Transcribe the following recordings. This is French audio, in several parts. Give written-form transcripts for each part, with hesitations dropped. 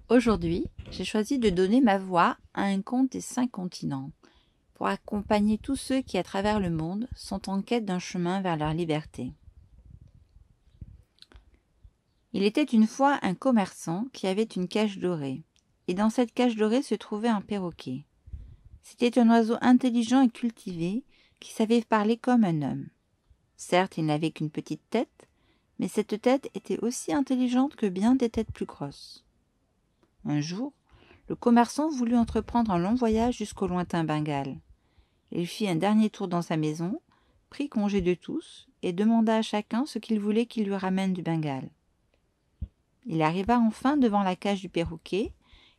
Aujourd'hui, j'ai choisi de donner ma voix à un conte des 5 continents pour accompagner tous ceux qui, à travers le monde, sont en quête d'un chemin vers leur liberté. Il était une fois un commerçant qui avait une cage dorée, et dans cette cage dorée se trouvait un perroquet. C'était un oiseau intelligent et cultivé qui savait parler comme un homme. Certes, il n'avait qu'une petite tête, mais cette tête était aussi intelligente que bien des têtes plus grosses. Un jour, le commerçant voulut entreprendre un long voyage jusqu'au lointain Bengale. Il fit un dernier tour dans sa maison, prit congé de tous et demanda à chacun ce qu'il voulait qu'il lui ramène du Bengale. Il arriva enfin devant la cage du perroquet,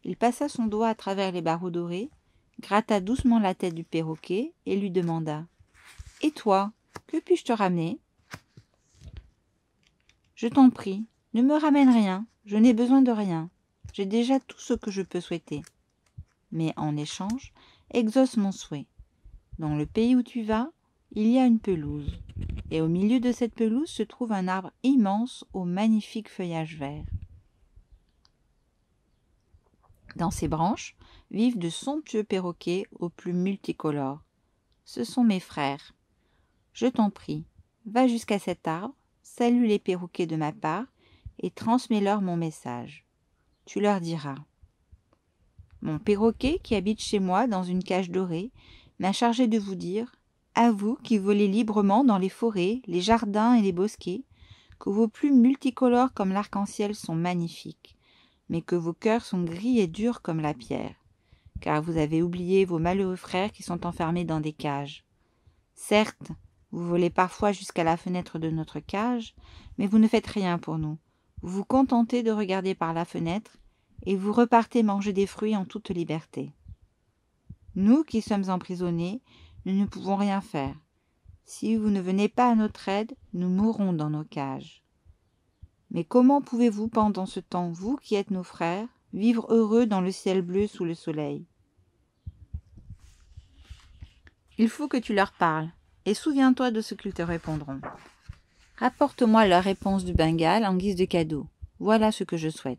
il passa son doigt à travers les barreaux dorés, gratta doucement la tête du perroquet et lui demanda « Et toi, que puis-je te ramener ?»« Je t'en prie, ne me ramène rien, je n'ai besoin de rien. J'ai déjà tout ce que je peux souhaiter. Mais en échange, exauce mon souhait. Dans le pays où tu vas, il y a une pelouse, et au milieu de cette pelouse se trouve un arbre immense au magnifique feuillage vert. Dans ses branches vivent de somptueux perroquets aux plumes multicolores. Ce sont mes frères. Je t'en prie, va jusqu'à cet arbre, salue les perroquets de ma part et transmets-leur mon message. Tu leur diras. Mon perroquet qui habite chez moi dans une cage dorée m'a chargé de vous dire, à vous qui volez librement dans les forêts, les jardins et les bosquets, que vos plumes multicolores comme l'arc-en-ciel sont magnifiques, mais que vos cœurs sont gris et durs comme la pierre, car vous avez oublié vos malheureux frères qui sont enfermés dans des cages. Certes, vous volez parfois jusqu'à la fenêtre de notre cage, mais vous ne faites rien pour nous. Vous vous contentez de regarder par la fenêtre et vous repartez manger des fruits en toute liberté. Nous qui sommes emprisonnés, nous ne pouvons rien faire. Si vous ne venez pas à notre aide, nous mourrons dans nos cages. Mais comment pouvez-vous, pendant ce temps, vous qui êtes nos frères, vivre heureux dans le ciel bleu sous le soleil? Il faut que tu leur parles, et souviens-toi de ce qu'ils te répondront. Rapporte-moi leur réponse du Bengale en guise de cadeau. Voilà ce que je souhaite.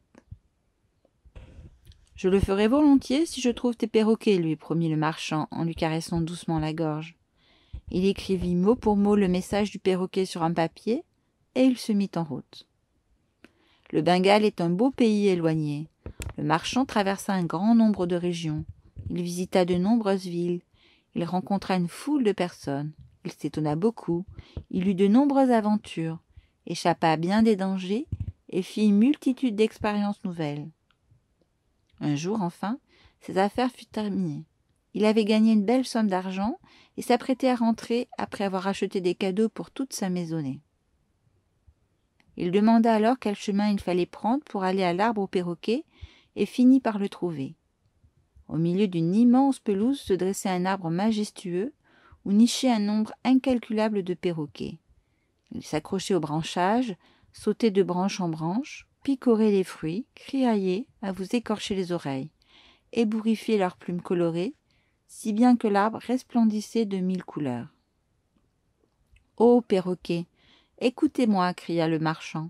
Je le ferai volontiers si je trouve tes perroquets, lui promit le marchand en lui caressant doucement la gorge. Il écrivit mot pour mot le message du perroquet sur un papier, et il se mit en route. Le Bengale est un beau pays éloigné. Le marchand traversa un grand nombre de régions. Il visita de nombreuses villes. Il rencontra une foule de personnes. Il s'étonna beaucoup. Il eut de nombreuses aventures, échappa à bien des dangers et fit une multitude d'expériences nouvelles. Un jour, enfin, ses affaires furent terminées. Il avait gagné une belle somme d'argent et s'apprêtait à rentrer après avoir acheté des cadeaux pour toute sa maisonnée. Il demanda alors quel chemin il fallait prendre pour aller à l'arbre au perroquet et finit par le trouver. Au milieu d'une immense pelouse se dressait un arbre majestueux où nichait un nombre incalculable de perroquets. Ils s'accrochaient aux branchages, sautaient de branche en branche, picoraient les fruits, criaillaient à vous écorcher les oreilles, ébouriffiaient leurs plumes colorées, si bien que l'arbre resplendissait de 1000 couleurs. « Ô perroquet, écoutez-moi » cria le marchand.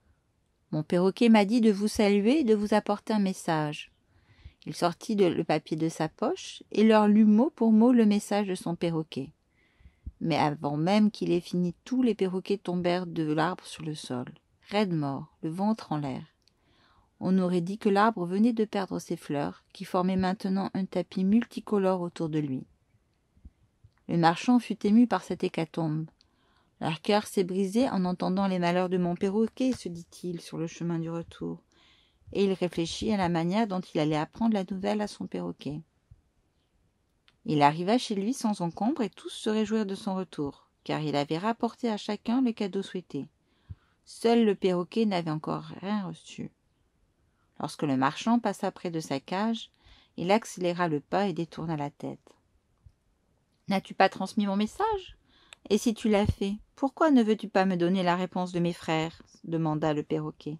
« Mon perroquet m'a dit de vous saluer et de vous apporter un message. » Il sortit le papier de sa poche et leur lut mot pour mot le message de son perroquet. Mais avant même qu'il ait fini, tous les perroquets tombèrent de l'arbre sur le sol, raides morts, le ventre en l'air. On aurait dit que l'arbre venait de perdre ses fleurs, qui formaient maintenant un tapis multicolore autour de lui. Le marchand fut ému par cette hécatombe. « Leur cœur s'est brisé en entendant les malheurs de mon perroquet, se dit-il sur le chemin du retour. Et il réfléchit à la manière dont il allait apprendre la nouvelle à son perroquet. Il arriva chez lui sans encombre et tous se réjouirent de son retour, car il avait rapporté à chacun le cadeau souhaité. Seul le perroquet n'avait encore rien reçu. Lorsque le marchand passa près de sa cage, il accéléra le pas et détourna la tête. « N'as-tu pas transmis mon message ? Et si tu l'as fait, pourquoi ne veux-tu pas me donner la réponse de mes frères ?» demanda le perroquet.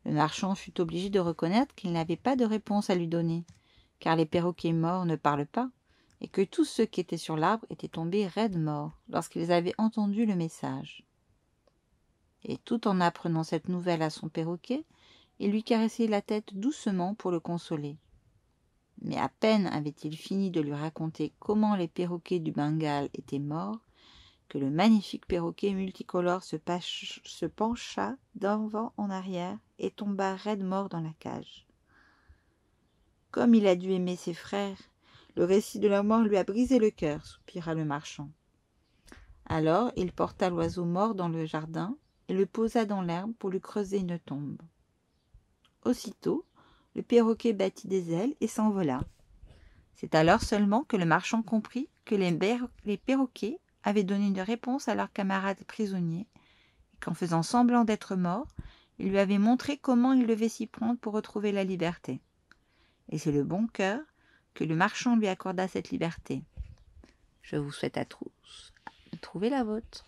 Le marchand fut obligé de reconnaître qu'il n'avait pas de réponse à lui donner, car les perroquets morts ne parlent pas, et que tous ceux qui étaient sur l'arbre étaient tombés raides morts lorsqu'ils avaient entendu le message. Et tout en apprenant cette nouvelle à son perroquet, et lui caressait la tête doucement pour le consoler. Mais à peine avait-il fini de lui raconter comment les perroquets du Bengale étaient morts, que le magnifique perroquet multicolore se pencha d'avant en arrière et tomba raide mort dans la cage. Comme il a dû aimer ses frères, le récit de leur mort lui a brisé le cœur, soupira le marchand. Alors il porta l'oiseau mort dans le jardin et le posa dans l'herbe pour lui creuser une tombe. Aussitôt, le perroquet battit des ailes et s'envola. C'est alors seulement que le marchand comprit que les perroquets avaient donné une réponse à leur camarade prisonnier et qu'en faisant semblant d'être mort, ils lui avaient montré comment il devait s'y prendre pour retrouver la liberté. Et c'est le bon cœur que le marchand lui accorda cette liberté. Je vous souhaite à tous de trouver la vôtre.